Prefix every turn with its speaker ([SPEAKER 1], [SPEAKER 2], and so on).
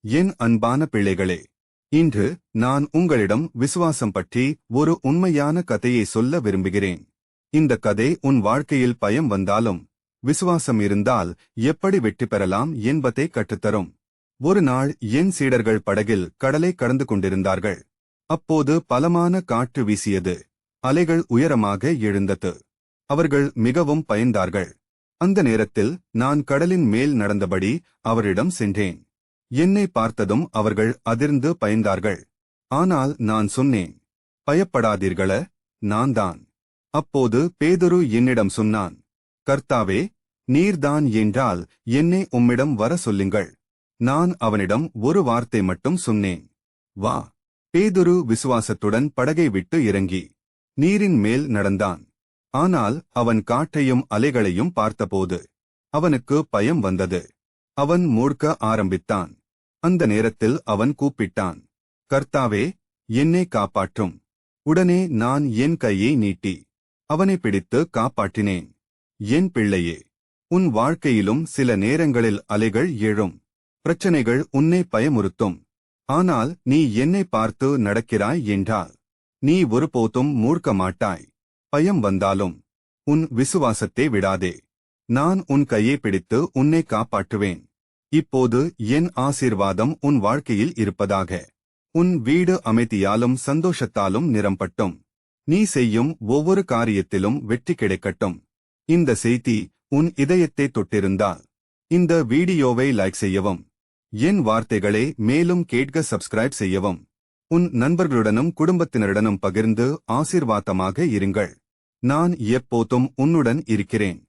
[SPEAKER 1] என் அன்பான பிள்ளைகளே, இன்று நான் உங்களிடம் விசுவாசம் பற்றி ஒரு உண்மையான கதையை சொல்ல விரும்புகிறேன். இந்த கதை உன் வாழ்க்கையில் பயம் வந்தாலும் விசுவாசம் இருந்தால் எப்படி வெற்றி பெறலாம் என்பதை கற்றுத்தரும். ஒரு நாள் என் சீடர்கள் படகில் கடலை கடந்து கொண்டிருந்தார்கள். அப்போது பலமான காற்று வீசியது. அலைகள் உயரமாக எழுந்தது. அவர்கள் மிகவும் பயந்தார்கள். அந்த நேரத்தில் நான் கடலின் மேல் நடந்தபடி அவரிடம் சென்றேன். என்னை பார்த்ததும் அவர்கள் அதிர்ந்து பயந்தார்கள். ஆனால் நான் சொன்னேன், பயப்படாதீர்கள, நான் தான். அப்போது பேதுரு என்னிடம் சொன்னான், கர்த்தாவே, நீர்தான் என்றால் என்னை உம்மிடம் வர சொல்லுங்கள். நான் அவனிடம் ஒரு வார்த்தை மட்டும் சொன்னேன், வா. பேதுரு விசுவாசத்துடன் படகை விட்டு இறங்கி நீரின் மேல் நடந்தான். ஆனால் அவன் காற்றையும் அலைகளையும் பார்த்தபோது அவனுக்கு பயம் வந்தது. அவன் மூழ்க ஆரம்பித்தான். அந்த நேரத்தில் அவன் கூப்பிட்டான், கர்த்தாவே, என்னை காப்பாற்றும். உடனே நான் என் கையை நீட்டி அவனை பிடித்து காப்பாற்றினேன். என் பிள்ளையே, உன் வாழ்க்கையிலும் சில நேரங்களில் அலைகள் எழும். பிரச்சனைகள் உன்னை பயமுறுத்தும். ஆனால் நீ என்னை பார்த்து நடக்கிறாய் என்றால் நீ ஒருபோதும் மூழ்க மாட்டாய். பயம் வந்தாலும் உன் விசுவாசத்தை விடாதே. நான் உன் கையை பிடித்து உன்னை காப்பாற்றுவேன். இப்போது என் ஆசீர்வாதம் உன் வாழ்க்கையில் இருப்பதாக. உன் வீடு அமைதியாலும் சந்தோஷத்தாலும் நிரம்பட்டும். நீ செய்யும் ஒவ்வொரு காரியத்திலும் வெற்றி கிடைக்கட்டும். இந்த செய்தி உன் இதயத்தை தொட்டிருந்தால் இந்த வீடியோவை லைக் செய்யவும். என் வார்த்தைகளை மேலும் கேட்க சப்ஸ்கிரைப் செய்யவும். உன் நண்பர்களுடனும் குடும்பத்தினருடனும் பகிர்ந்து ஆசீர்வாதமாக இருங்கள். நான் எப்போதும் உன்னுடன் இருக்கிறேன்.